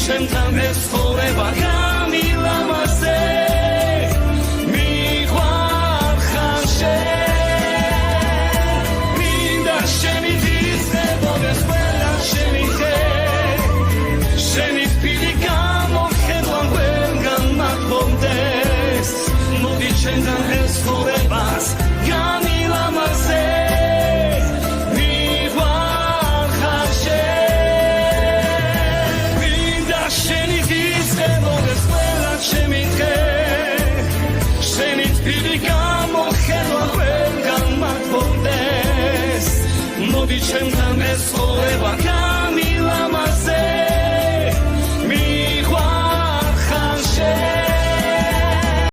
ჩემთან ეს ცხოვრება გამილამაზე მიყვარხარ შენ მინდა შენი ძიძებოდეს ყველა შენი ხე შენი თბილი გამოხედვა ყველგან მათბობდეს მოდი ჩემთან ეს ცხოვრებას გამილამაზე ჩემთან ეს ცხოვრება